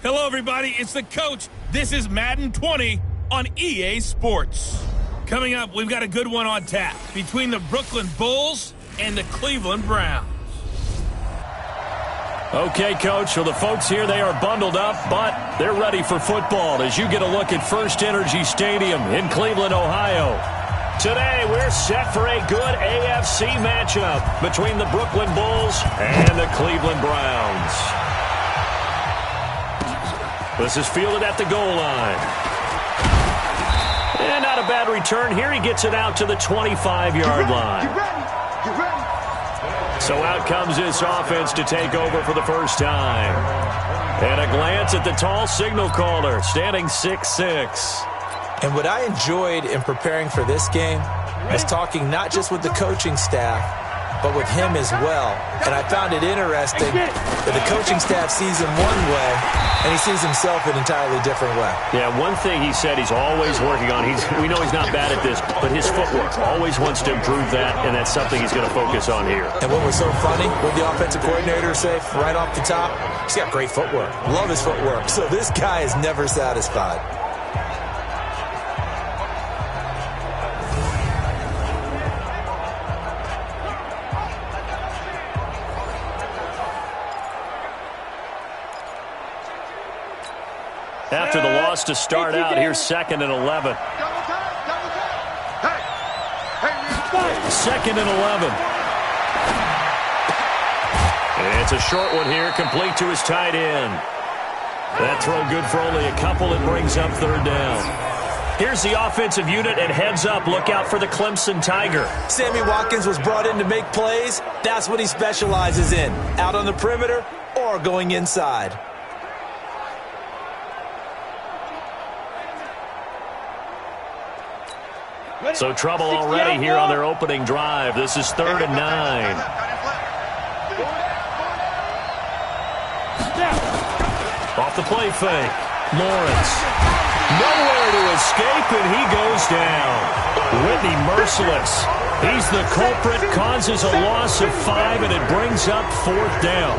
Hello, everybody. It's the coach. This is Madden 20 on EA Sports. Coming up, we've got a good one on tap between the Brooklyn Bulls and the Cleveland Browns. Okay, Coach, so the folks here, they are bundled up, but they're ready for football as you get a look at First Energy Stadium in Cleveland, Ohio. Today, we're set for a good AFC matchup between the Brooklyn Bulls and the Cleveland Browns. This is fielded at the goal line. And not a bad return here. He gets it out to the 25-yard line. Get ready. So out comes this offense to take over for the first time. And a glance at the tall signal caller, standing 6'6". And what I enjoyed in preparing for this game is talking not just with the coaching staff, but with him as well. And I found it interesting that the coaching staff sees him one way, and he sees himself an entirely different way. Yeah, one thing he said he's always working on, we know he's not bad at this, but his footwork, always wants to improve that, and that's something he's going to focus on here. And what was so funny, what the offensive coordinator say right off the top, he's got great footwork. Love his footwork. So this guy is never satisfied. After the loss to start out, here's 2nd and 11. Second and 11. And it's a short one here, complete to his tight end. That throw good for only a couple. It brings up 3rd down. Here's the offensive unit, and heads up, look out for the Clemson Tiger. Sammy Watkins was brought in to make plays. That's what he specializes in, out on the perimeter or going inside. So trouble already here on their opening drive. This is 3rd and 9. Off the play fake. Lawrence. Nowhere to escape, and he goes down. Whitney merciless. He's the culprit, causes a loss of 5, and it brings up 4th down.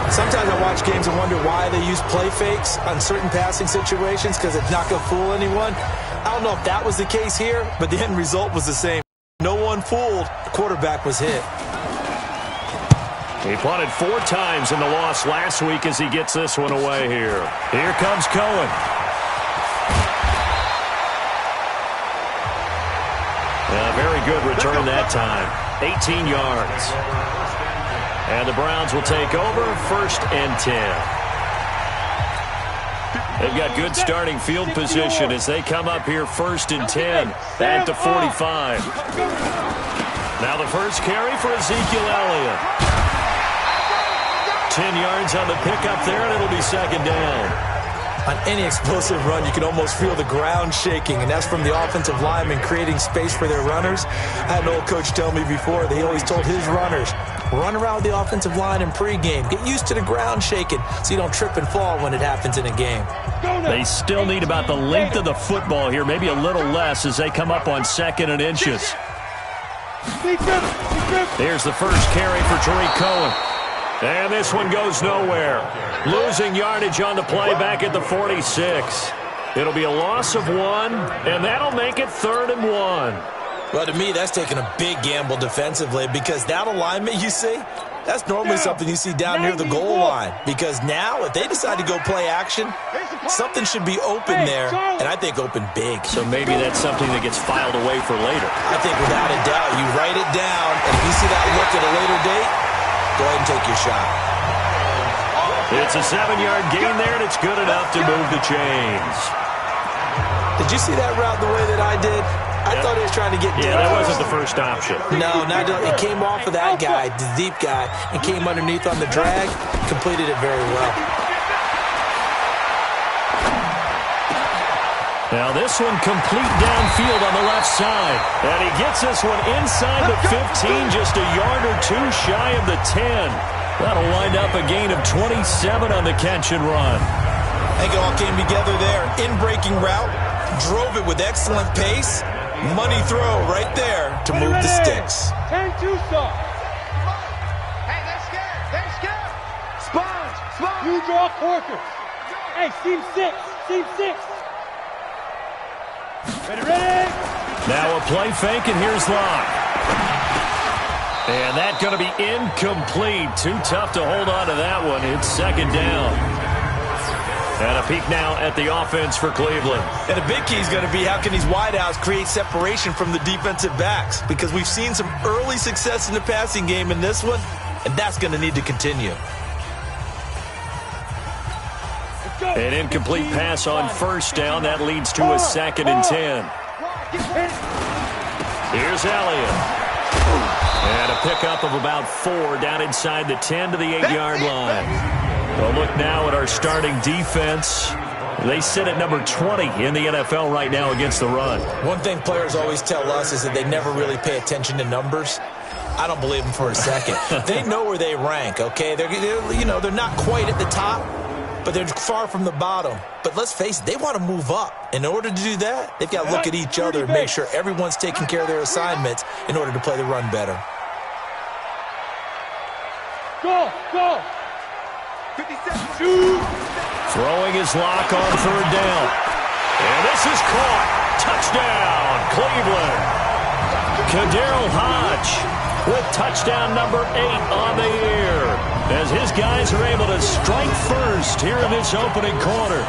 Sometimes I watch games and wonder why they use play fakes on certain passing situations, because it's not going to fool anyone. I don't know if that was the case here, but the end result was the same. No one fooled. The quarterback was hit. He punted 4 times in the loss last week as he gets this one away here. Here comes Cohen. A very good return that time. 18 yards. And the Browns will take over 1st and 10. They've got good starting field position as they come up here 1st and 10 at the 45. Now the first carry for Ezekiel Elliott. 10 yards on the pickup there, and it'll be 2nd down. On any explosive run, you can almost feel the ground shaking, and that's from the offensive linemen creating space for their runners. I had an old coach tell me before, he always told his runners, run around with the offensive line in pregame. Get used to the ground shaking so you don't trip and fall when it happens in a game. They still need about the length of the football here, maybe a little less as they come up on 2nd and inches. Here's the first carry for Tariq Cohen. And this one goes nowhere. Losing yardage on the play back at the 46. It'll be a loss of 1, and that'll make it 3rd and 1. Well, to me, that's taking a big gamble defensively, because that alignment you see, that's normally something you see down near the goal line. Because now, if they decide to go play action, something should be open there, and I think open big. So maybe that's something that gets filed away for later. I think without a doubt, you write it down, and if you see that look at a later date, go ahead and take your shot. It's a 7-yard gain there, and it's good enough to move the chains. Did you see that route the way that I did? I thought he was trying to get deep. Yeah, that wasn't the first option. No, it came off of that guy, the deep guy, and came underneath on the drag, completed it very well. Now this one complete downfield on the left side. And he gets this one inside the 15, just a yard or 2 shy of the 10. That'll wind up a gain of 27 on the catch and run. I think it all came together there. In-breaking route, drove it with excellent pace. Money throw right there to move the sticks. 10-2 stop. Hey, they're scared. They're scared. Sponge. You draw Corker. Hey, team 6. Team 6. Ready. Now a play fake, and here's Locke. And that's going to be incomplete. Too tough to hold on to that one. It's second down. And a peek now at the offense for Cleveland. And a big key is going to be how can these wideouts create separation from the defensive backs? Because we've seen some early success in the passing game in this one, and that's going to need to continue. An incomplete pass on first down. That leads to a 2nd and 10. Here's Elliott. And a pickup of about 4 down inside the 10 to the 8-yard line. Well, look now at our starting defense. They sit at number 20 in the NFL right now against the run. One thing players always tell us is that they never really pay attention to numbers. I don't believe them for a second. They know where they rank, okay? They're not quite at the top, but they're far from the bottom. But let's face it, they want to move up. In order to do that, they've got to look at each other and make sure everyone's taking care of their assignments in order to play the run better. Go. 57. Shoot. Throwing his Lock on 3rd down. And this is caught. Touchdown, Cleveland. Kaderl Hodge with touchdown number 8 on the year, as his guys are able to strike first here in this opening quarter.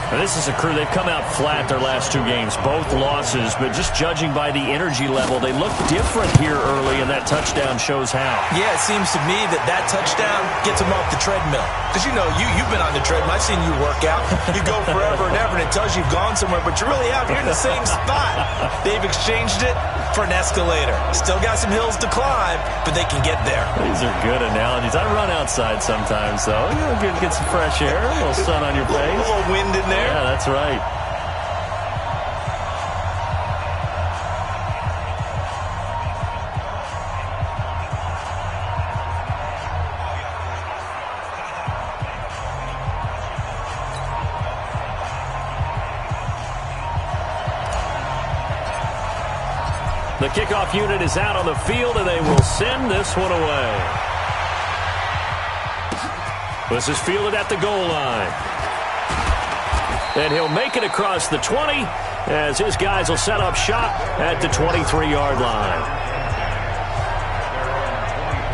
Now, this is a crew, they've come out flat their last 2 games, both losses, but just judging by the energy level, they look different here early, and that touchdown shows how. Yeah, it seems to me that touchdown gets them off the treadmill. Because, you've been on the treadmill. I've seen you work out. You go forever and ever, and it tells you you've gone somewhere, but you're really out here in the same spot. They've exchanged it for an escalator. Still got some hills to climb, but they can get there. These are good analogies. I run outside sometimes, though. Get some fresh air, a little sun on your face. A little wind in there. Yeah, that's right. The kickoff unit is out on the field, and they will send this one away. This is fielded at the goal line. And he'll make it across the 20 as his guys will set up shop at the 23-yard line.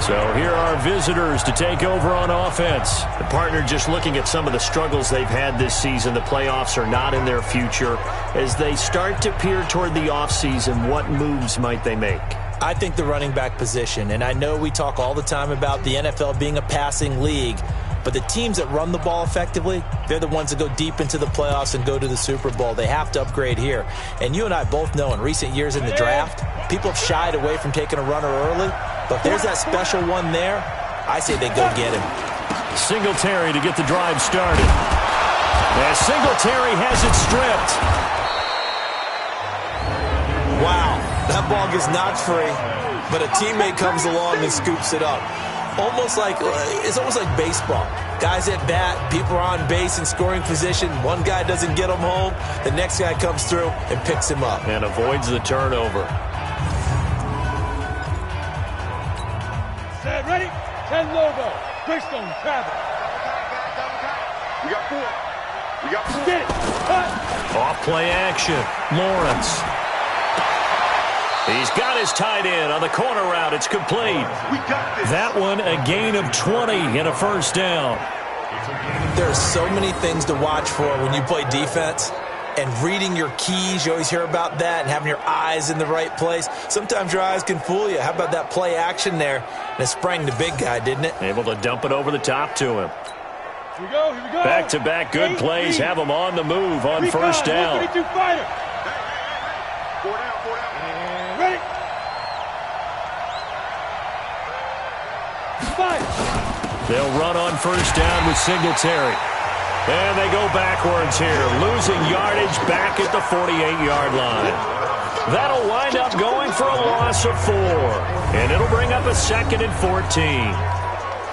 So here are visitors to take over on offense. The partner just looking at some of the struggles they've had this season. The playoffs are not in their future. As they start to peer toward the offseason, what moves might they make? I think the running back position, and I know we talk all the time about the NFL being a passing league, but the teams that run the ball effectively, they're the ones that go deep into the playoffs and go to the Super Bowl. They have to upgrade here. And you and I both know in recent years in the draft, people have shied away from taking a runner early. But if there's that special one there, I say they go get him. Singletary to get the drive started. As Singletary has it stripped. Wow, that ball gets knocked free, but a teammate comes along and scoops it up. It's almost like baseball. Guys at bat, people are on base in scoring position. One guy doesn't get him home. The next guy comes through and picks him up. And avoids the turnover. Set, ready? 10 logo. Bridgestone, travel. We got 4. Get it. Cut. Off play action. Lawrence. He's got his tight end on the corner route. It's complete. We got this. That one a gain of 20 and a first down. There are so many things to watch for when you play defense. And reading your keys, you always hear about that, and having your eyes in the right place. Sometimes your eyes can fool you. How about that play action there? And it sprang the big guy, didn't it? Able to dump it over the top to him. Here we go. Back-to-back good plays have him on the move on first down. 132 fighter. 4 down. Ready? 5. They'll run on first down with Singletary. And they go backwards here, losing yardage back at the 48-yard line. That'll wind up going for a loss of 4. And it'll bring up a 2nd and 14.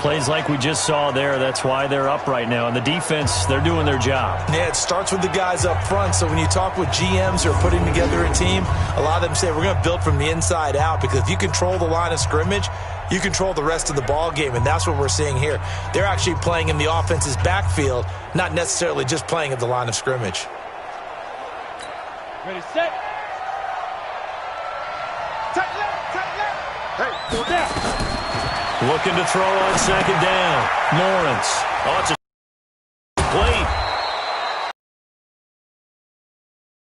Plays like we just saw there, that's why they're up right now. And the defense, they're doing their job. Yeah, it starts with the guys up front. So when you talk with GMs who are putting together a team, a lot of them say we're going to build from the inside out, because if you control the line of scrimmage, you control the rest of the ball game, and that's what we're seeing here. They're actually playing in the offense's backfield, not necessarily just playing at the line of scrimmage. Ready, set. Tight left, tight left. Hey, four down. Looking to throw on second down. Lawrence. Oh, it's a plate.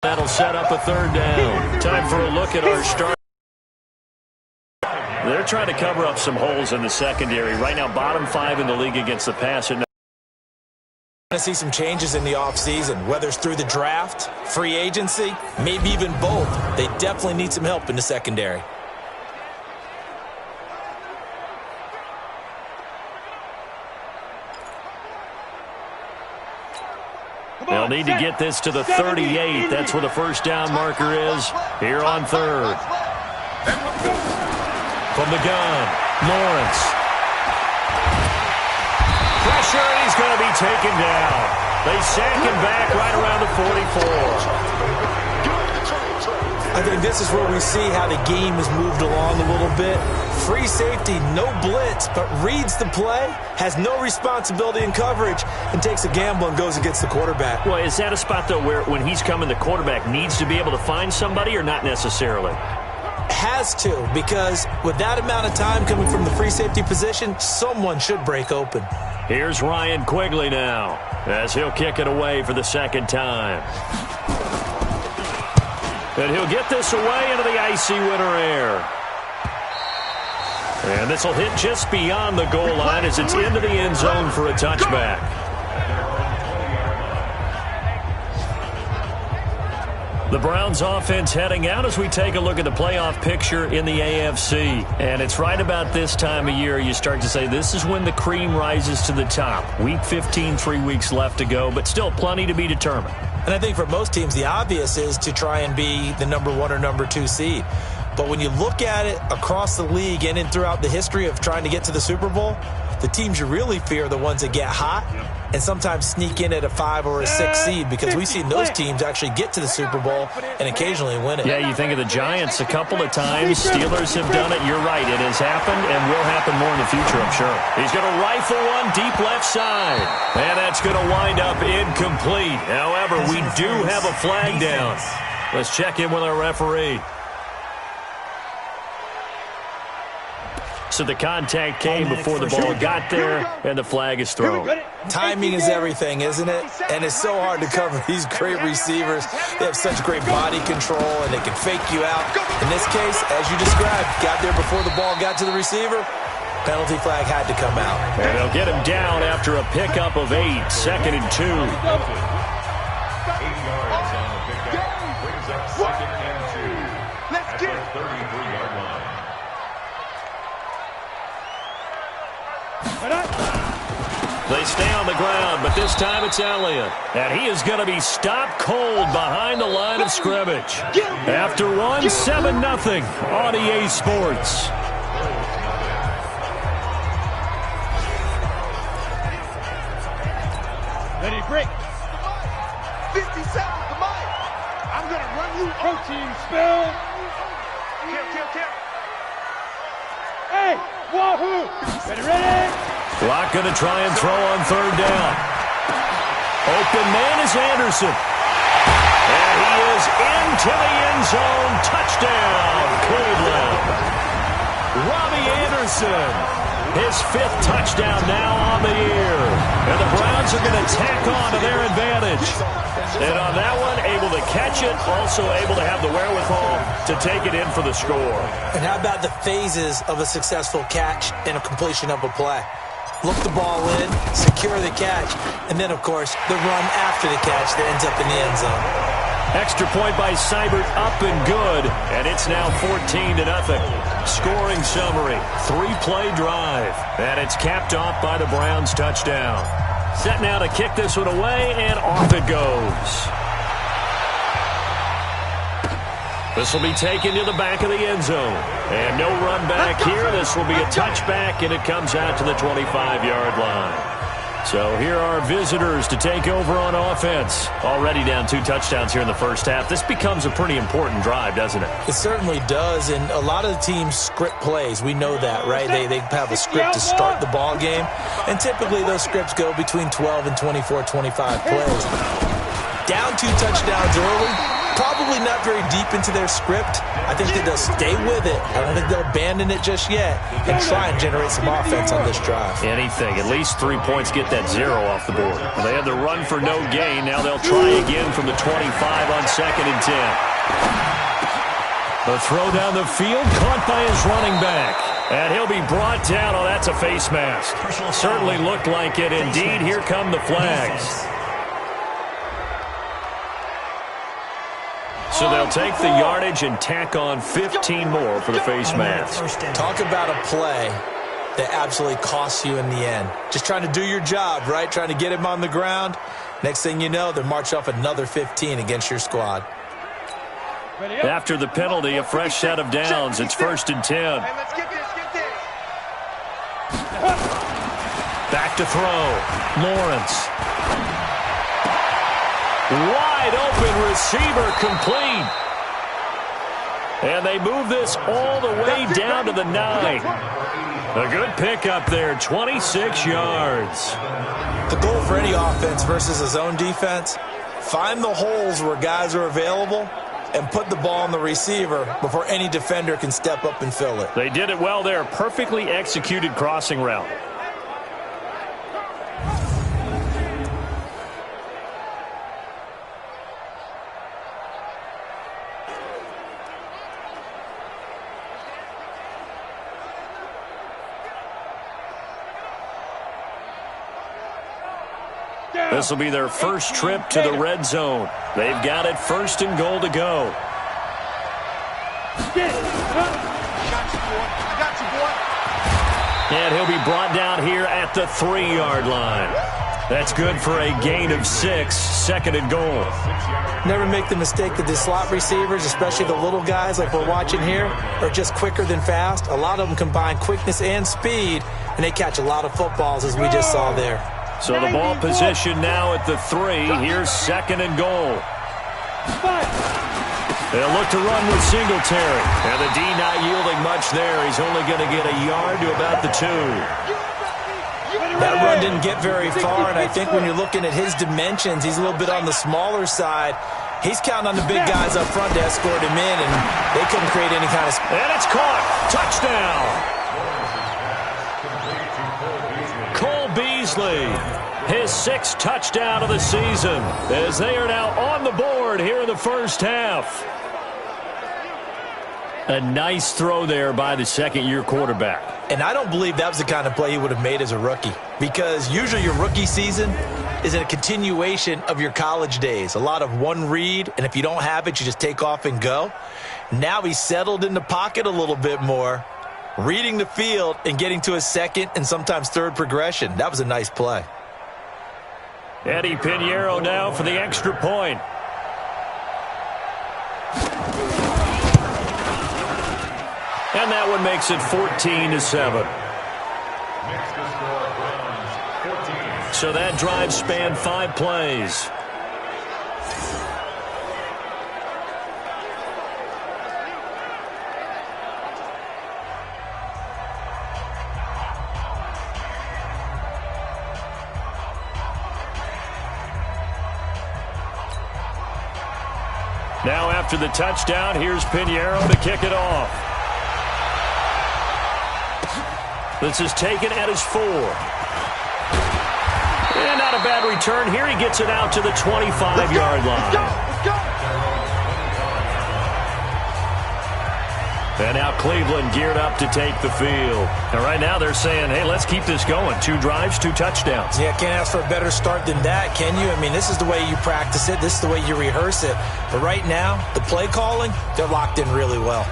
That'll set up a third down. Time for a look at our start. They're trying to cover up some holes in the secondary. Right now, bottom 5 in the league against the pass. And To see some changes in the offseason, whether it's through the draft, free agency, maybe even both. They definitely need some help in the secondary. They'll need to get this to the 38. That's where the first down marker is here on third. From the gun, Lawrence. Pressure, and he's going to be taken down. They sack him back right around the 44. I think this is where we see how the game has moved along a little bit. Free safety, no blitz, but reads the play, has no responsibility in coverage, and takes a gamble and goes against the quarterback. Well, is that a spot, though, where when he's coming, the quarterback needs to be able to find somebody, or not necessarily? Has to, because with that amount of time coming from the free safety position, someone should break open. Here's Ryan Quigley now, as he'll kick it away for the second time. And he'll get this away into the icy winter air. And this will hit just beyond the goal line as it's into the end zone for a touchback. The Browns offense heading out as we take a look at the playoff picture in the AFC. And it's right about this time of year you start to say this is when the cream rises to the top. Week 15, 3 weeks left to go, but still plenty to be determined. And I think for most teams, the obvious is to try and be the number 1 or number 2 seed. But when you look at it across the league and throughout the history of trying to get to the Super Bowl, the teams you really fear are the ones that get hot and sometimes sneak in at a 5 or a 6 seed, because we've seen those teams actually get to the Super Bowl and occasionally win it. Yeah, you think of the Giants a couple of times. Steelers have done it. You're right. It has happened and will happen more in the future, I'm sure. He's going to rifle one deep left side. And that's going to wind up incomplete. However, we do have a flag down. Let's check in with our referee. So the contact came before the ball got there, and the flag is thrown. Timing is everything, isn't it? And it's so hard to cover these great receivers. They have such great body control, and they can fake you out. In this case, as you described, got there before the ball got to the receiver. Penalty flag had to come out. And they'll get him down after a pickup of 8, 2nd and 2. 8 yards on the pickup. Brings up 2nd and 2. Let's get it. 33-yard line. They stay on the ground, but this time it's Elliott. And he is going to be stopped cold behind the line of scrimmage. After one, 7-0 on EA Sports. Ready, break. 50 seconds, the mic. I'm going to run you Protein spill. Kill. Hey, wahoo. Ready. Clock going to try and throw on third down. Open man is Anderson. And he is into the end zone. Touchdown, Cleveland. Robbie Anderson. His 5th touchdown now on the year. And the Browns are going to tack on to their advantage. And on that one, able to catch it, also able to have the wherewithal to take it in for the score. And how about the phases of a successful catch and a completion of a play? Look the ball in, secure the catch, and then, of course, the run after the catch that ends up in the end zone. Extra point by Seibert, up and good, and it's now 14-0. Scoring summary, 3-play drive, and it's capped off by the Browns touchdown. Set now to kick this one away, and off it goes. This will be taken to the back of the end zone. And no run back here. This will be a touchback, and it comes out to the 25-yard line. So here are visitors to take over on offense. Already down 2 touchdowns here in the first half. This becomes a pretty important drive, doesn't it? It certainly does, and a lot of the teams script plays. We know that, right? They have a script to start the ball game, and typically those scripts go between 12 and 24, 25 plays. Down 2 touchdowns early. Probably not very deep into their script. I think that they'll stay with it. I don't think they'll abandon it just yet and try and generate some offense on this drive. Anything. At least 3 points, get that 0 off the board. They had the run for no gain. Now they'll try again from the 25 on 2nd and 10. The throw down the field, caught by his running back. And he'll be brought down. Oh, that's a face mask. Certainly looked like it. Indeed, here come the flags. So they'll take the yardage and tack on 15 more for the face mask. Talk about a play that absolutely costs you in the end. Just trying to do your job, right? Trying to get him on the ground. Next thing you know, they march off another 15 against your squad. After the penalty, a fresh set of downs. It's 1st and 10. Back to throw. Lawrence. Wide open receiver, complete. And they move this all the way down to the 9. A good pickup there, 26 yards. The goal for any offense versus a zone defense, find the holes where guys are available and put the ball on the receiver before any defender can step up and fill it. They did it well there. Perfectly executed crossing route. This will be their first trip to the red zone. They've got it 1st and goal to go. And he'll be brought down here at the 3-yard line. That's good for a gain of 6, 2nd and goal. Never make the mistake that the slot receivers, especially the little guys like we're watching here, are just quicker than fast. A lot of them combine quickness and speed, and they catch a lot of footballs, as we just saw there. So the ball position now at the 3. Here's 2nd and goal. They'll look to run with Singletary. And the D not yielding much there. He's only going to get a yard to about the 2. That run didn't get very far, and I think when you're looking at his dimensions, he's a little bit on the smaller side. He's counting on the big guys up front to escort him in, and they couldn't create any kind of... And it's caught. Touchdown. Beasley, his 6th touchdown of the season, as they are now on the board here in the first half. A nice throw there by the 2nd-year quarterback. And I don't believe that was the kind of play he would have made as a rookie, because usually your rookie season is a continuation of your college days. A lot of one read, and if you don't have it, you just take off and go. Now he's settled in the pocket a little bit more, reading the field and getting to a 2nd and sometimes 3rd progression. That was a nice play. Eddie Pinheiro now for the extra point. And that one makes it 14-7. So that drive spanned 5 plays. Now after the touchdown, here's Pinheiro to kick it off. This is taken at his 4. And not a bad return here. He gets it out to the 25-yard line. Let's go. And now Cleveland geared up to take the field. And right now they're saying, hey, let's keep this going. 2 drives, 2 touchdowns. Yeah, can't ask for a better start than that, can you? I mean, this is the way you practice it. This is the way you rehearse it. But right now, the play calling, they're locked in really well.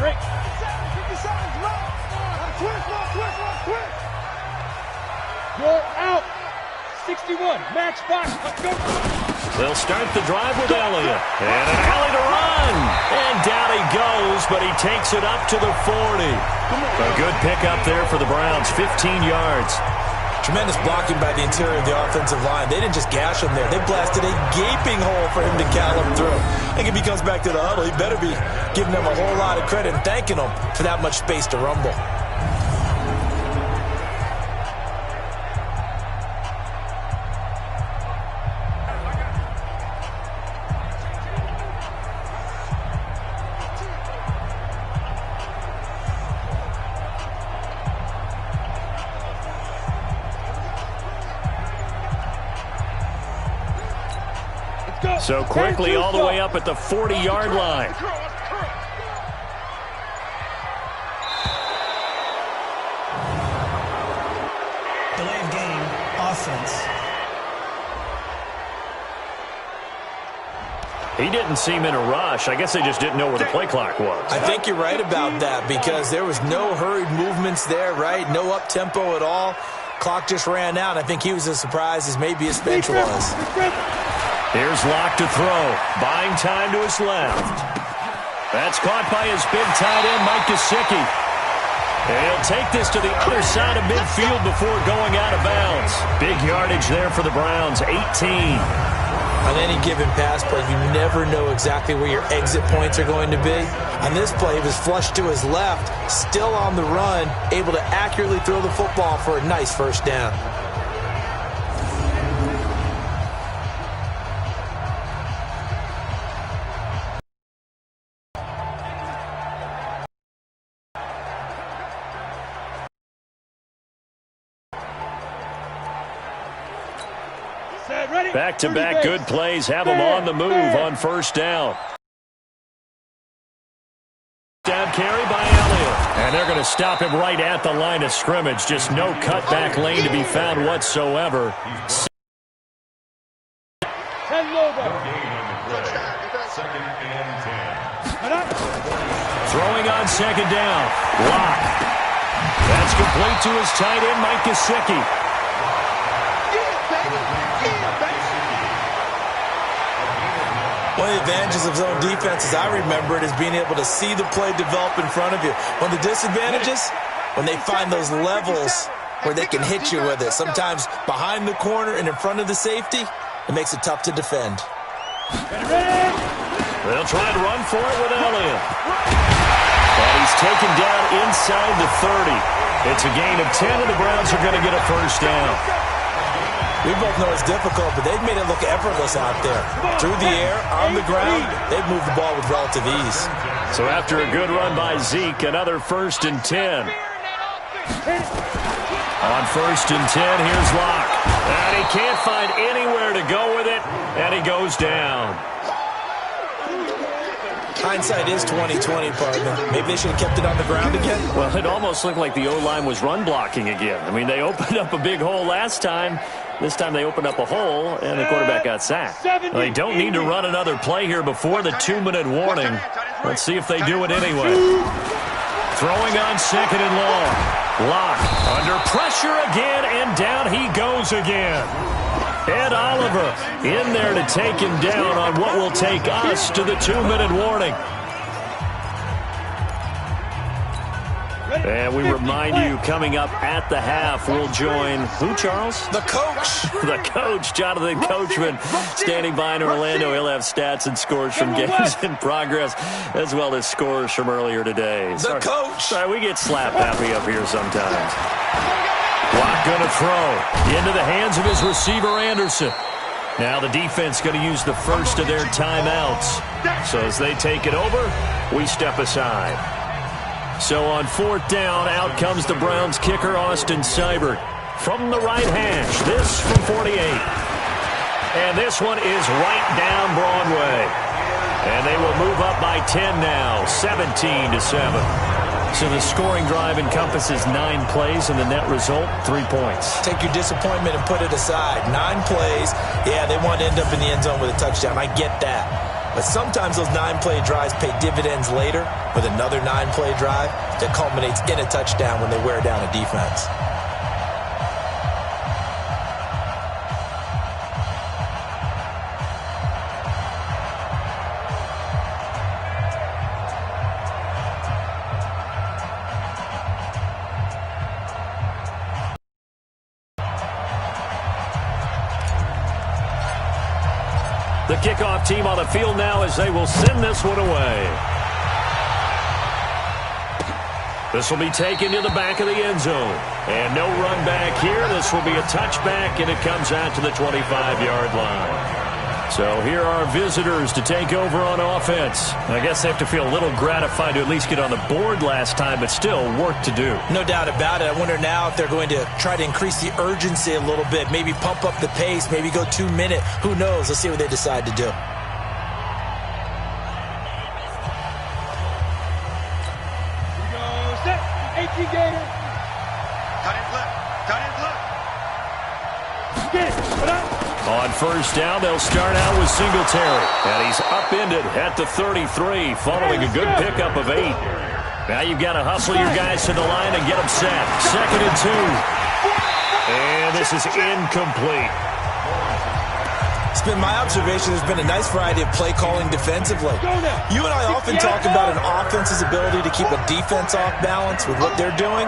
Great. 57's left. Twist. You're out. 61. Match box. Let's go. They'll start the drive with Elliott. And an alley to run. And down he goes, but he takes it up to the 40. A good pickup there for the Browns, 15 yards. Tremendous blocking by the interior of the offensive line. They didn't just gash him there. They blasted a gaping hole for him to gallop through. I think if he comes back to the huddle, he better be giving them a whole lot of credit and thanking them for that much space to rumble. So quickly all the way up at the 40-yard line. Delay of game, offense. He didn't seem in a rush. I guess they just didn't know where the play clock was. I think you're right about that because there was no hurried movements there, right? No up-tempo at all. Clock just ran out. I think he was as surprised as maybe his bench was. Here's Locke to throw. Buying time to his left. That's caught by his big tight end, Mike Gesicki. And he'll take this to the other side of midfield before going out of bounds. Big yardage there for the Browns, 18. On any given pass play, you never know exactly where your exit points are going to be. On this play, he was flushed to his left, still on the run, able to accurately throw the football for a nice first down. Back-to-back good plays have them on the move on first down. Down carry by Elliott. And they're going to stop him right at the line of scrimmage. Just no cutback lane to be found whatsoever. Throwing on second down. Locke. That's complete to his tight end, Mike Gesicki. One of the advantages of zone defense, as I remember it, is being able to see the play develop in front of you. One of the disadvantages, when they find those levels where they can hit you with it. Sometimes behind the corner and in front of the safety, it makes it tough to defend. They'll try to run for it with Elliott. And he's taken down inside the 30. It's a gain of 10, and the Browns are going to get a first down. We both know it's difficult, but they've made it look effortless out there. Through the air, on the ground, they've moved the ball with relative ease. So after a good run by Zeke, another 1st and 10. On 1st and 10, here's Locke. And he can't find anywhere to go with it, and he goes down. Hindsight is 20/20, partner. Maybe they should have kept it on the ground again. Well, it almost looked like the O-line was run blocking again. I mean, they opened up a big hole last time. This time they opened up a hole, and the quarterback got sacked. Well, they don't need to run another play here before the 2-minute warning. Let's see if they do it anyway. Throwing on second and long. Locke under pressure again, and down he goes again. Ed Oliver in there to take him down on what will take us to the 2-minute warning. And we remind you, coming up at the half, we'll join who, Charles? The coach. The coach, Jonathan Coachman, standing by in Orlando. He'll have stats and scores from games in progress, as well as scores from earlier today. The coach. Sorry, we get slap happy up here sometimes. Locke going to throw into the hands of his receiver, Anderson. Now the defense going to use the first of their timeouts. So as they take it over, we step aside. So on 4th down, out comes the Browns kicker, Austin Seibert. From the right hash, this from 48. And this one is right down Broadway. And they will move up by 10 now, 17-7. So the scoring drive encompasses 9 plays, and the net result, 3 points. Take your disappointment and put it aside. 9 plays. Yeah, they want to end up in the end zone with a touchdown. I get that. But sometimes those 9-play drives pay dividends later with another 9-play drive that culminates in a touchdown when they wear down a defense. The kickoff team on the field now as they will send this one away. This will be taken to the back of the end zone. And no run back here. This will be a touchback, and it comes out to the 25-yard line. So here are visitors to take over on offense. I guess they have to feel a little gratified to at least get on the board last time, but still work to do. No doubt about it. I wonder now if they're going to try to increase the urgency a little bit, maybe pump up the pace, maybe go 2-minute. Who knows? Let's see what they decide to do. On first down, they'll start out with Singletary. And he's upended at the 33 following a good pickup of 8. Now you've got to hustle your guys to the line and get them set. 2nd and 2. And this is incomplete. It's been my observation there's been a nice variety of play calling defensively. You and I often talk about an offense's ability to keep a defense off balance with what they're doing.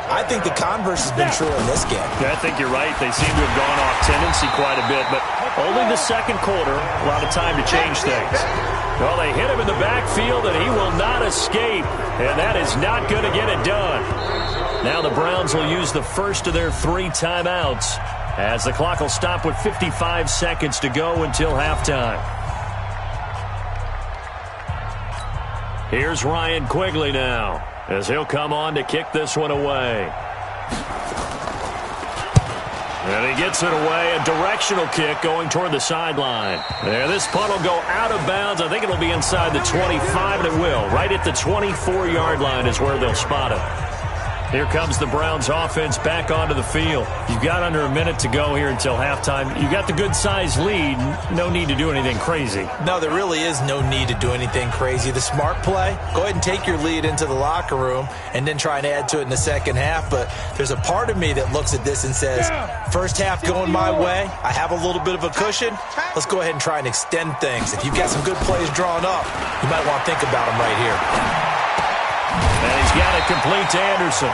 I think the converse has been true in this game. Yeah, I think you're right. They seem to have gone off tendency quite a bit, but only the second quarter, a lot of time to change things. Well, they hit him in the backfield, and he will not escape, and that is not going to get it done. Now the Browns will use the first of their 3 timeouts as the clock will stop with 55 seconds to go until halftime. Here's Ryan Quigley now, as he'll come on to kick this one away. And he gets it away, a directional kick going toward the sideline. There, this punt will go out of bounds. I think it'll be inside the 25, and it will. Right at the 24-yard line is where they'll spot it. Here comes the Browns offense back onto the field. You've got under a minute to go here until halftime. You got the good-sized lead. No need to do anything crazy. No, there really is no need to do anything crazy. The smart play, go ahead and take your lead into the locker room and then try and add to it in the second half. But there's a part of me that looks at this and says, first half going my way, I have a little bit of a cushion. Let's go ahead and try and extend things. If you've got some good plays drawn up, you might want to think about them right here. And he's got it complete to Anderson.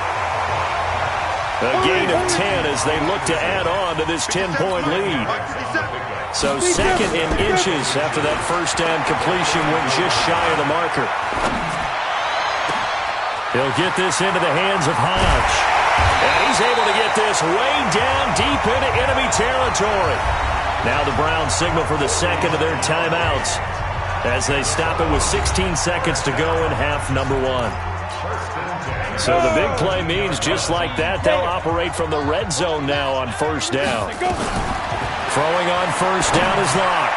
A gain of 10 as they look to add on to this 10-point lead. So 2nd in inches after that first down completion went just shy of the marker. He'll get this into the hands of Hodge. And he's able to get this way down deep into enemy territory. Now the Browns signal for the second of their timeouts as they stop it with 16 seconds to go in half number 1. So the big play means just like that, they'll operate from the red zone now on first down. Throwing on first down is Locke.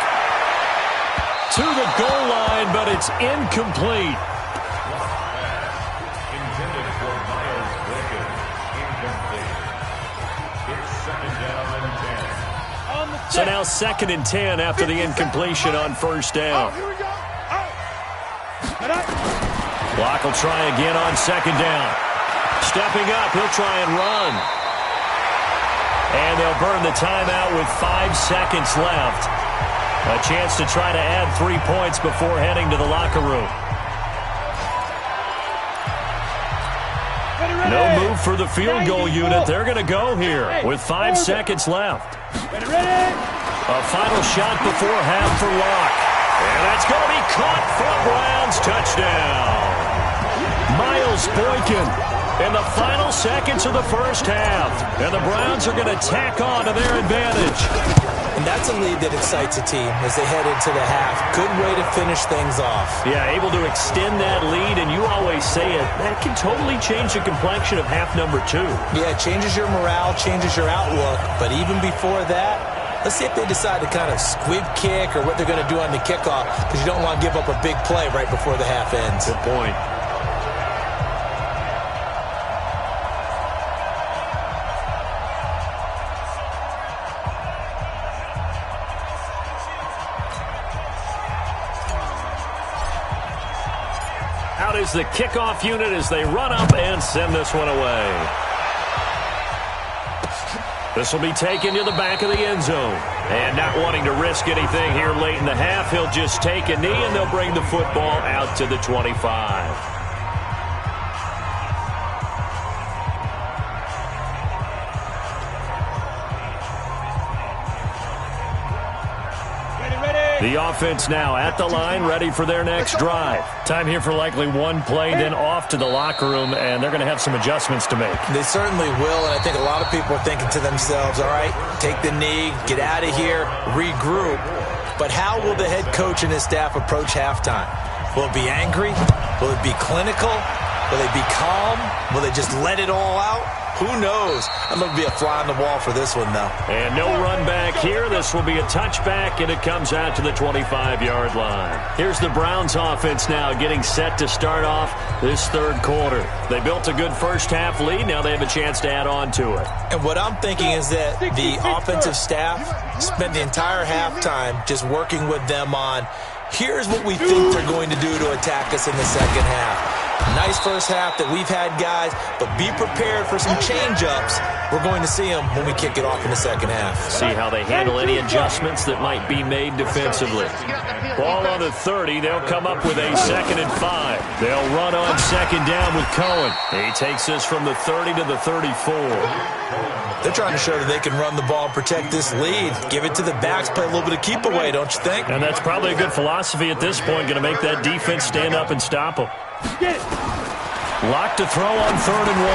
To the goal line, but it's incomplete. Intended for Miles Wickett. Incomplete. It's 2nd down and 10. So now 2nd and 10 after the incompletion on first down. Locke will try again on 2nd down. Stepping up, he'll try and run. And they'll burn the timeout with 5 seconds left. A chance to try to add 3 points before heading to the locker room. No move for the field goal unit. They're going to go here with 5 seconds left. A final shot before half for Locke. And that's going to be caught for a Browns touchdown. Miles Boykin in the final seconds of the first half. And the Browns are going to tack on to their advantage. And that's a lead that excites a team as they head into the half. Good way to finish things off. Yeah, able to extend that lead, and you always say it, that can totally change the complexion of half number 2. Yeah, it changes your morale, changes your outlook. But even before that, let's see if they decide to kind of squib kick or what they're going to do on the kickoff, because you don't want to give up a big play right before the half ends. Good point. Out is the kickoff unit as they run up and send this one away. This will be taken to the back of the end zone. And not wanting to risk anything here late in the half, he'll just take a knee and they'll bring the football out to the 25. The offense now at the line, ready for their next drive. Time here for likely one play, then off to the locker room, and they're going to have some adjustments to make. They certainly will, and I think a lot of people are thinking to themselves, all right, take the knee, get out of here, regroup. But how will the head coach and his staff approach halftime? Will it be angry? Will it be clinical? Will they be calm? Will they just let it all out? Who knows? I'd love to be a fly on the wall for this one, though. And no run back here. This will be a touchback, and it comes out to the 25-yard line. Here's the Browns offense now getting set to start off this third quarter. They built a good first-half lead. Now they have a chance to add on to it. And what I'm thinking is that the offensive staff spent the entire halftime just working with them on, here's what we think they're going to do to attack us in the second half. Nice first half that we've had, guys, but be prepared for some change-ups. We're going to see them when we kick it off in the second half. See how they handle any adjustments that might be made defensively. Ball on the 30. They'll come up with a 2nd and 5. They'll run on second down with Cohen. He takes this from the 30 to the 34. They're trying to show that they can run the ball and protect this lead. Give it to the backs, play a little bit of keep away, don't you think? And that's probably a good philosophy at this point, going to make that defense stand up and stop them. Lock to throw on 3rd and 1.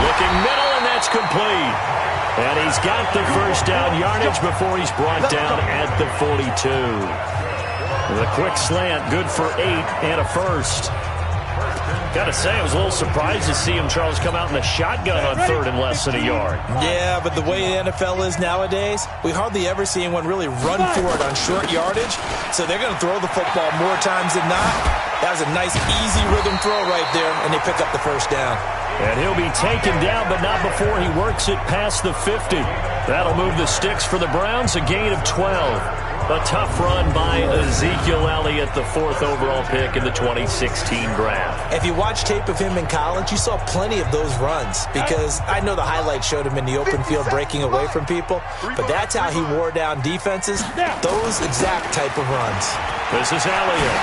Looking middle, and that's complete. And he's got the first down yardage before he's brought down at the 42. The quick slant, good for 8 and a first. Got to say, I was a little surprised to see him, Charles, come out in the shotgun on 3rd and less than a yard. Yeah, but the way the NFL is nowadays, we hardly ever see anyone really run for it on short yardage. So they're going to throw the football more times than not. That was a nice, easy rhythm throw right there, and they pick up the first down. And he'll be taken down, but not before he works it past the 50. That'll move the sticks for the Browns, a gain of 12. A tough run by Ezekiel Elliott, the 4th overall pick in the 2016 draft. If you watch tape of him in college, you saw plenty of those runs, because I know the highlights showed him in the open field breaking away from people, but that's how he wore down defenses, those exact type of runs. This is Elliott.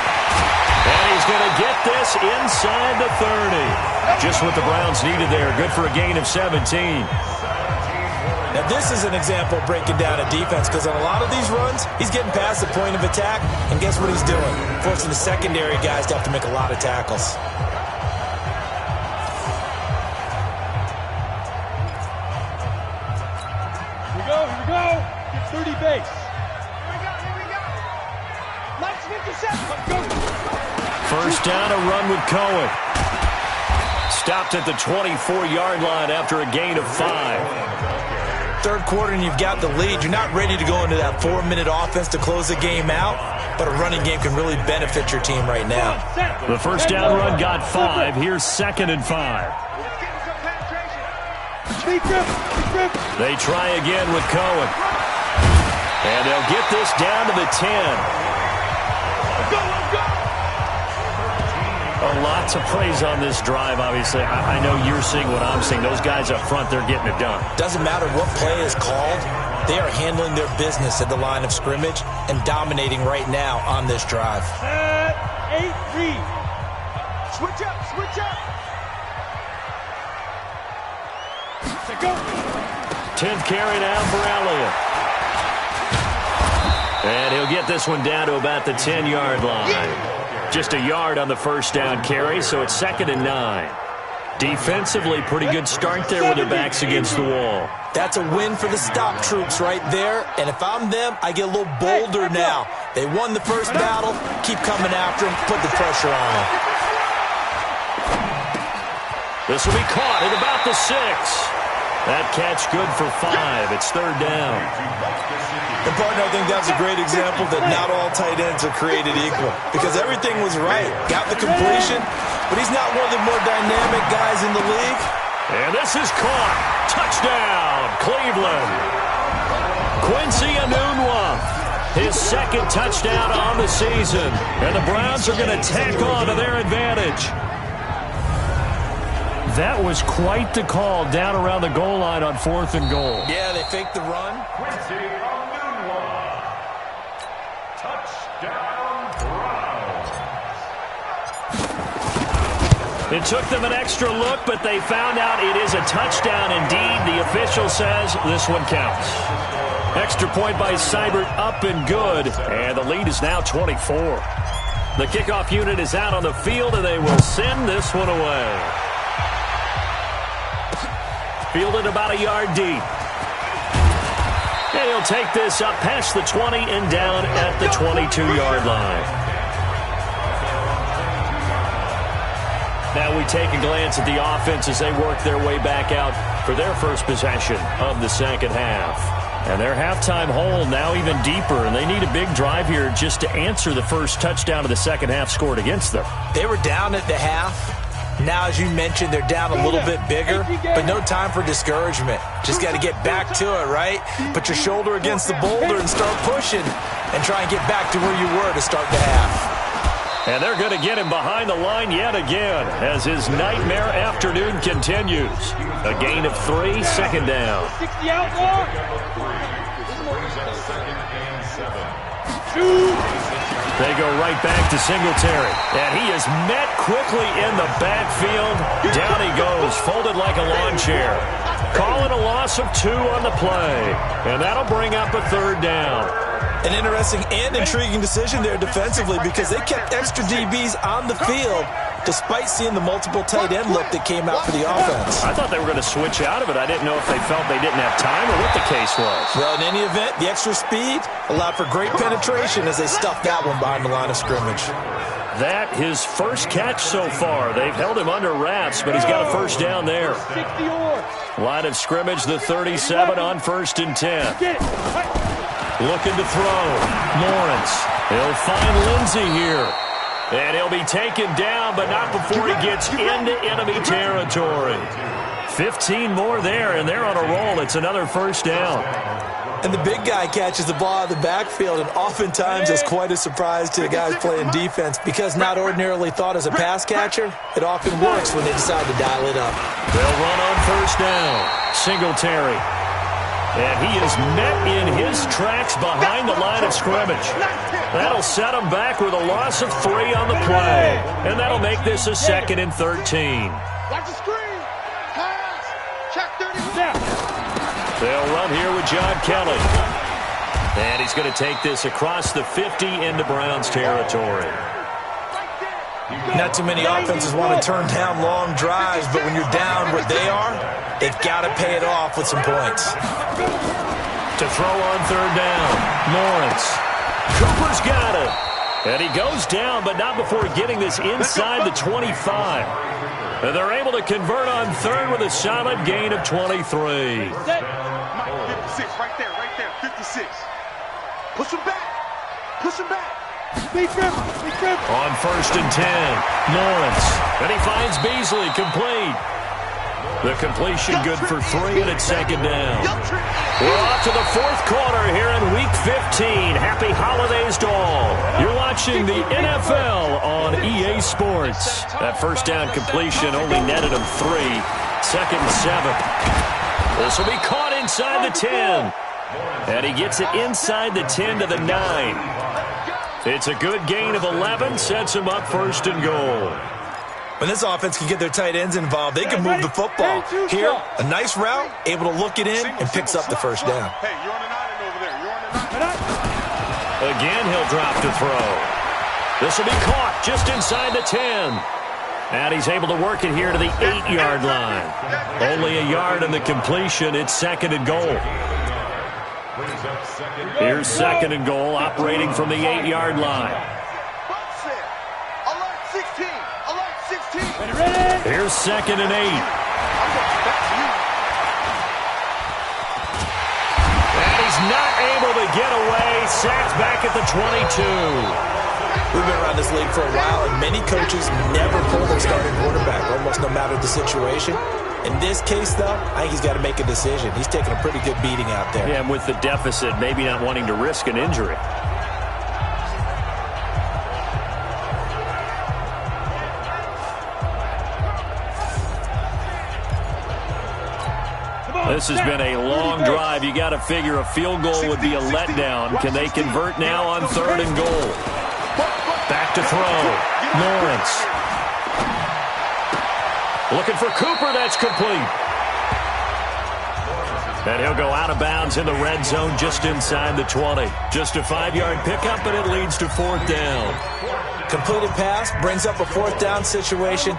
And he's going to get this inside the 30. Just what the Browns needed there. Good for a gain of 17. Now, this is an example of breaking down a defense, because on a lot of these runs, he's getting past the point of attack, and guess what he's doing? Forcing the secondary guys to have to make a lot of tackles. Here we go. Get 30 base. Here we go. Let's 57. Let's go. First down, a run with Cohen. Stopped at the 24-yard line after a gain of 5. Third quarter and you've got the lead. You're not ready to go into that 4-minute offense to close the game out, but a running game can really benefit your team right now. The first down run got 5. Here's 2nd and 5. They try again with Cohen. And they'll get this down to the 10. A lot to praise on this drive, obviously. I know you're seeing what I'm seeing. Those guys up front, they're getting it done. Doesn't matter what play is called. They are handling their business at the line of scrimmage and dominating right now on this drive. 8-3. Switch up. Go. 10th carry now for Elliott. And he'll get this one down to about the 10-yard line. Just a yard on the first down carry, so it's 2nd and 9. Defensively, pretty good start there with their backs against the wall. That's a win for the stop troops right there, and if I'm them, I get a little bolder now. They won the first battle, keep coming after them, put the pressure on them. This will be caught at about the 6. That catch good for 5. It's 3rd down. And partner, I think that's a great example that not all tight ends are created equal, because everything was right. Got the completion, but he's not one of the more dynamic guys in the league. And this is caught. Touchdown, Cleveland. Quincy Enunwa, his 2nd touchdown on the season. And the Browns are going to tack on to their advantage. That was quite the call down around the goal line on 4th and goal. Yeah, they faked the run. Quincy Enunwa. Touchdown, Browns. It took them an extra look, but they found out it is a touchdown indeed. The official says this one counts. Extra point by Seibert, up and good. And the lead is now 24. The kickoff unit is out on the field, and they will send this one away. Fielded about a yard deep. And he'll take this up past the 20 and down at the 22-yard line. Now we take a glance at the offense as they work their way back out for their first possession of the second half. And their halftime hole now even deeper, and they need a big drive here just to answer the first touchdown of the second half scored against them. They were down at the half. Now, as you mentioned, they're down a little bit bigger, but no time for discouragement. Just got to get back to it, right? Put your shoulder against the boulder and start pushing and try and get back to where you were to start the half. And they're going to get him behind the line yet again as his nightmare afternoon continues. A gain of 3, second down. 60 out more. They go right back to Singletary. And he is met quickly in the backfield. Down he goes, folded like a lawn chair. Calling a loss of 2 on the play. And that'll bring up a third down. An interesting and intriguing decision there defensively because they kept extra DBs on the field despite seeing the multiple tight end look that came out for the offense. I thought they were going to switch out of it. I didn't know if they felt they didn't have time or what the case was. Well, in any event, the extra speed allowed for great penetration as they stuffed that one behind the line of scrimmage. That his first catch so far. They've held him under wraps, but he's got a first down there. Line of scrimmage, the 37 on 1st and 10. Looking to throw. Lawrence. He'll find Lindsey here. And he'll be taken down, but not before he gets into enemy territory. 15 more there, and they're on a roll. It's another first down. And the big guy catches the ball out of the backfield, and oftentimes it's quite a surprise to the guys playing defense because not ordinarily thought as a pass catcher, it often works when they decide to dial it up. They'll run on first down. Singletary. And he is met in his tracks behind the line of scrimmage. That'll set him back with a loss of 3 on the play. And that'll make this a 2nd and 13. Watch the screen. Pass. Check 30. They'll run here with John Kelly. And he's going to take this across the 50 into Browns territory. Not too many offenses want to turn down long drives, but when you're down where they are, they've got to pay it off with some points. To throw on third down, Lawrence. Cooper's got it. And he goes down, but not before getting this inside the 25. And they're able to convert on third with a solid gain of 23. 56, right there, 56. Push him back. Push him back. On 1st and 10, Lawrence. And he finds Beasley complete. The completion good for 3, and it's 2nd down. We're off to the 4th quarter here in Week 15. Happy holidays to all. You're watching the NFL on EA Sports. That first down completion only netted him 3. 2nd and 7. This will be caught inside the 10. And he gets it inside the 10 to the 9. It's a good gain of 11, sets him up 1st and goal. When this offense can get their tight ends involved, they can move the football. Here, a nice route, able to look it in, and picks up the first down. Hey, you're on an island over there. You're on an island. Again, he'll drop to throw. This will be caught just inside the 10. And he's able to work it here to the 8-yard line. Only a yard in the completion. It's 2nd and goal. Here's 2nd and goal, operating from the 8-yard line. Alert 16. Alert 16. Here's 2nd and 8. And he's not able to get away. Sacked back at the 22. We've been around this league for a while, and many coaches never pull their starting quarterback, almost no matter the situation. In this case, though, I think he's got to make a decision. He's taking a pretty good beating out there. Yeah, and with the deficit, maybe not wanting to risk an injury. This has been a long drive. You got to figure a field goal would be a letdown. Can they convert now on 3rd and goal? Back to throw. Lawrence. Looking for Cooper. That's complete. And he'll go out of bounds in the red zone just inside the 20. Just a 5-yard pickup, and it leads to 4th down. Completed pass brings up a 4th down situation.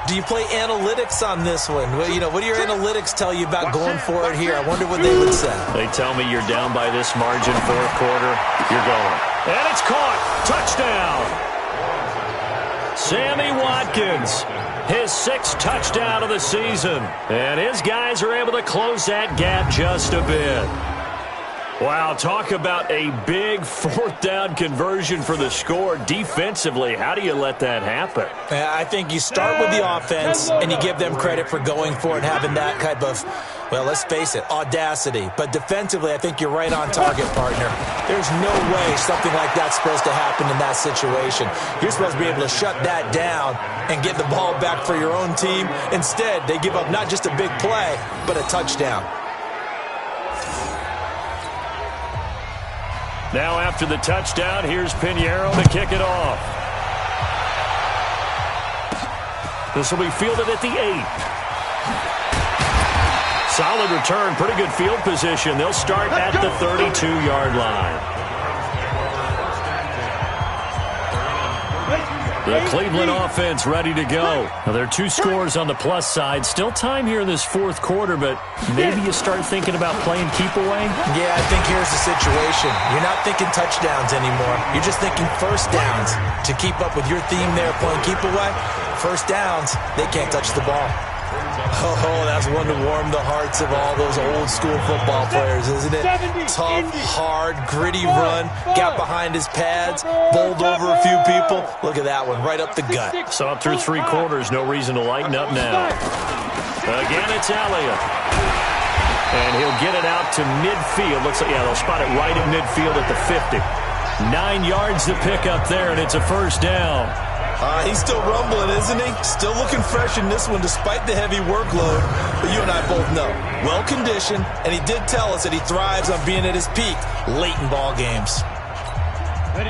Do you play analytics on this one? Well, what do your analytics tell you about going for it here? I wonder what they would say. They tell me you're down by this margin, 4th quarter. You're going. And it's caught. Touchdown. Sammy Watkins, his 6th touchdown of the season. And his guys are able to close that gap just a bit. Wow, talk about a big 4th down conversion for the score. Defensively, how do you let that happen? I think you start with the offense, and you give them credit for going for it and having that type of, well, let's face it, audacity. But defensively, I think you're right on target, partner. There's no way something like that's supposed to happen in that situation. You're supposed to be able to shut that down and get the ball back for your own team. Instead, they give up not just a big play, but a touchdown. Now after the touchdown, here's Pinheiro to kick it off. This will be fielded at the 8. Solid return, pretty good field position. They'll start at the 32-yard line. The Cleveland offense ready to go. Now, there are 2 scores on the plus side. Still time here in this 4th quarter, but maybe you start thinking about playing keep away? Yeah, I think here's the situation. You're not thinking touchdowns anymore. You're just thinking first downs. To keep up with your theme there, playing keep away, first downs, they can't touch the ball. Oh, that's one to warm the hearts of all those old school football players, isn't it? Tough, hard, gritty run, got behind his pads, bowled over a few people. Look at that one, right up the gut. So up through 3 quarters, no reason to lighten up now. Again, it's Elliott. And he'll get it out to midfield. Looks like, they'll spot it right at midfield at the 50. 9 yards to pick up there, and it's a first down. He's still rumbling, isn't he? Still looking fresh in this one despite the heavy workload. But you and I both know, well-conditioned, and he did tell us that he thrives on being at his peak late in ball games.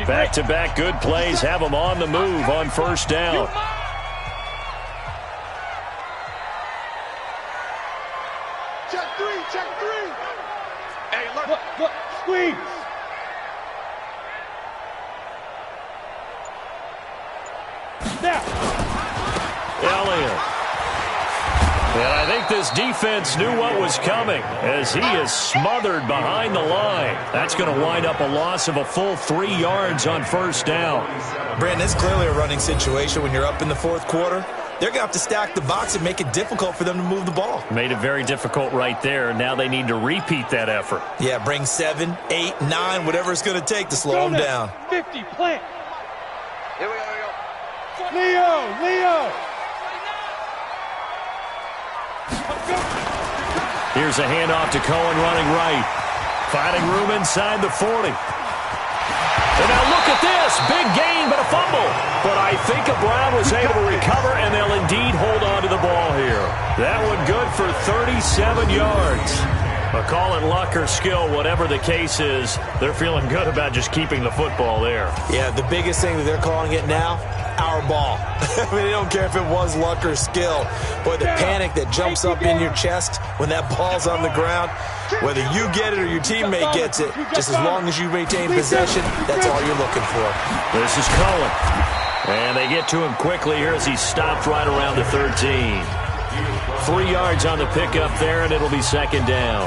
Back-to-back good plays have him on the move on first down. Check 3, check 3. Hey, look, squeeze. Now. Elliott. And I think this defense knew what was coming as he is smothered behind the line. That's going to wind up a loss of a full 3 yards on first down. Brandon, it's clearly a running situation when you're up in the 4th quarter. They're going to have to stack the box and make it difficult for them to move the ball. Made it very difficult right there. Now they need to repeat that effort. Yeah, bring 7, 8, 9, whatever it's going to take to slow them down. 50, plant. Here we go. Leo. Here's a handoff to Cohen running right. Finding room inside the 40. And now look at this. Big gain, but a fumble. But I think Brown was able to recover, and they'll indeed hold on to the ball here. That one good for 37 yards. But call it luck or skill, whatever the case is, they're feeling good about just keeping the football there. Yeah, the biggest thing that they're calling it now, our ball. I mean, they don't care if it was luck or skill. Boy, the panic that jumps up in your chest when that ball's on the ground, whether you get it or your teammate gets it, just as long as you retain possession, that's all you're looking for. This is Cohen. And they get to him quickly here as he's stopped right around the 13. 3 yards on the pickup there, and it'll be second down.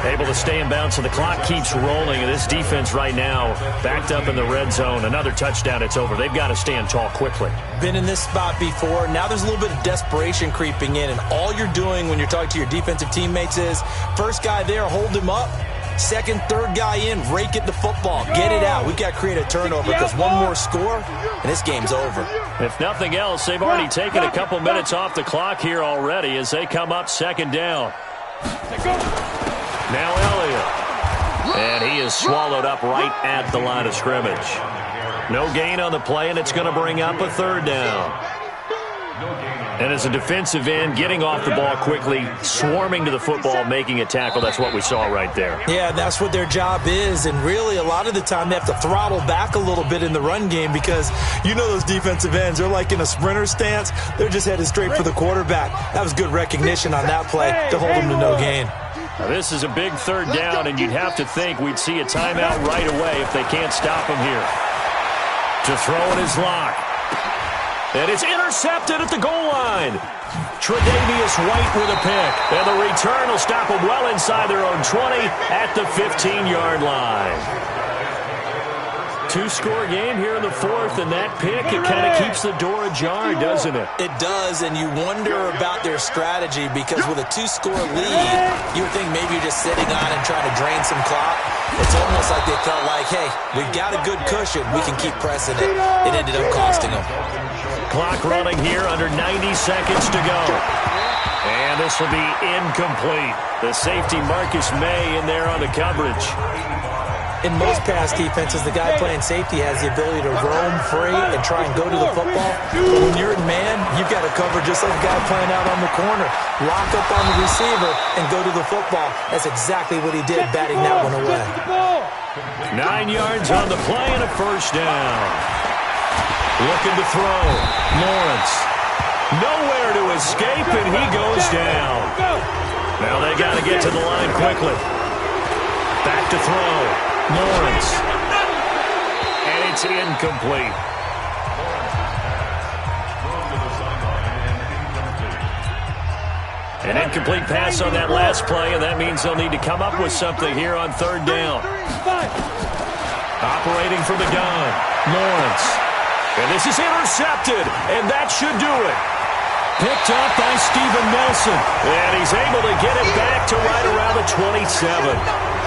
Able to stay in bounds, so the clock keeps rolling, and this defense right now backed up in the red zone. Another touchdown, it's over. They've got to stand tall quickly. Been in this spot before. Now there's a little bit of desperation creeping in, and all you're doing when you're talking to your defensive teammates is, first guy there, hold him up. Second, third guy in, rake at the football. Get it out. We've got to create a turnover because one more score, and this game's over. If nothing else, they've already taken a couple minutes off the clock here already as they come up second down. Now Elliott. And he is swallowed up right at the line of scrimmage. No gain on the play, and it's going to bring up a third down. And as a defensive end, getting off the ball quickly, swarming to the football, making a tackle, that's what we saw right there. Yeah, that's what their job is, and really a lot of the time they have to throttle back a little bit in the run game because you know those defensive ends, they're like in a sprinter stance. They're just headed straight for the quarterback. That was good recognition on that play to hold them to no gain. Now, this is a big third down, and you'd have to think we'd see a timeout right away if they can't stop him here. To throw it is Locke. And it's intercepted at the goal line. Tre'Davious White with a pick. And the return will stop them well inside their own 20 at the 15-yard line. Two-score game here in the fourth, and that pick, it kind of keeps the door ajar, doesn't it? It does, and you wonder about their strategy because with a two-score lead, you would think maybe you're just sitting on and trying to drain some clock. It's almost like they felt like, hey, we've got a good cushion. We can keep pressing it. It ended up costing them. Clock running here, under 90 seconds to go. And this will be incomplete. The safety Marcus May in there on the coverage. In most pass defenses, the guy playing safety has the ability to roam free and try and go to the football. But when you're in man, you've got to cover just like a guy playing out on the corner. Lock up on the receiver and go to the football. That's exactly what he did, batting that one away. 9 yards on the play and a first down. Looking to throw. Lawrence. Nowhere to escape, and he goes down. Now they got to get to the line quickly. Back to throw. Lawrence. And it's incomplete. An incomplete pass on that last play, and that means they'll need to come up with something here on third down. Operating from the gun. Lawrence. And this is intercepted, and that should do it. Picked up by Steven Nelson. And he's able to get it back to right around the 27.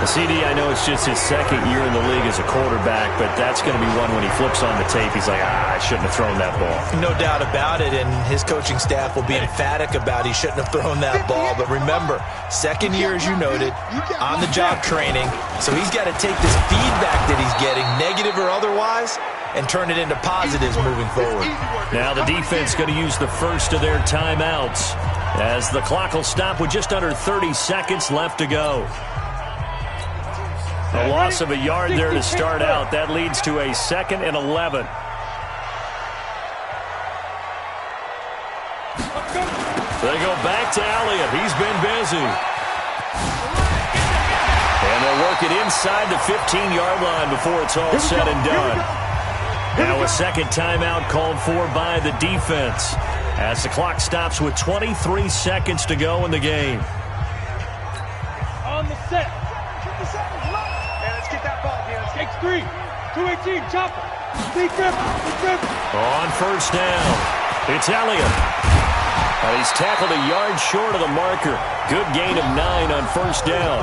CD, I know it's just his second year in the league as a quarterback, but that's going to be one when he flips on the tape, he's like, I shouldn't have thrown that ball. No doubt about it, and his coaching staff will be emphatic about he shouldn't have thrown that ball. But remember, second year, as you noted, on-the-job training, so he's got to take this feedback that he's getting, negative or otherwise, and turn it into positives moving forward. Now the defense going to use the first of their timeouts as the clock will stop with just under 30 seconds left to go. A loss of a yard there to start out. That leads to a 2nd and 11. They go back to Elliott. He's been busy. And they'll work it inside the 15-yard line before it's all said and done. Now a second timeout called for by the defense as the clock stops with 23 seconds to go in the game. On the set. Takes 3. 218. Chopper. Deep grip. On first down, it's Elliott. And he's tackled a yard short of the marker. Good gain of 9 on first down.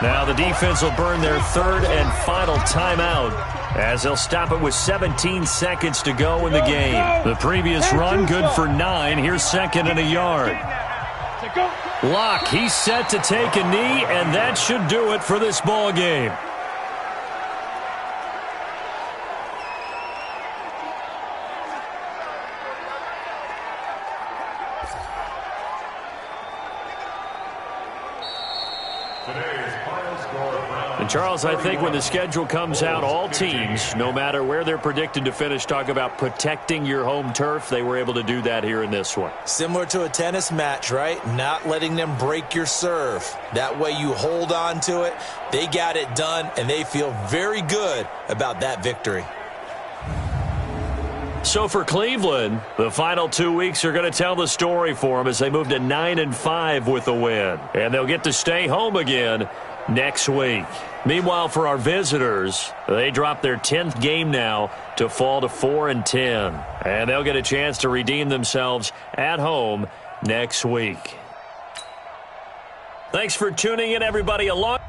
Now the defense will burn their third and final timeout as they'll stop it with 17 seconds to go in the game. The previous run good for 9. Here's 2nd and a yard. Locke, he's set to take a knee, and that should do it for this ball game. And Charles, I think when the schedule comes out, all teams, no matter where they're predicted to finish, talk about protecting your home turf. They were able to do that here in this one. Similar to a tennis match, right? Not letting them break your serve. That way you hold on to it. They got it done, and they feel very good about that victory. So for Cleveland, the final 2 weeks are going to tell the story for them as they move to 9-5 with a win. And they'll get to stay home again next week. Meanwhile, for our visitors, they drop their 10th game now to fall to 4-10. And they'll get a chance to redeem themselves at home next week. Thanks for tuning in, everybody. Along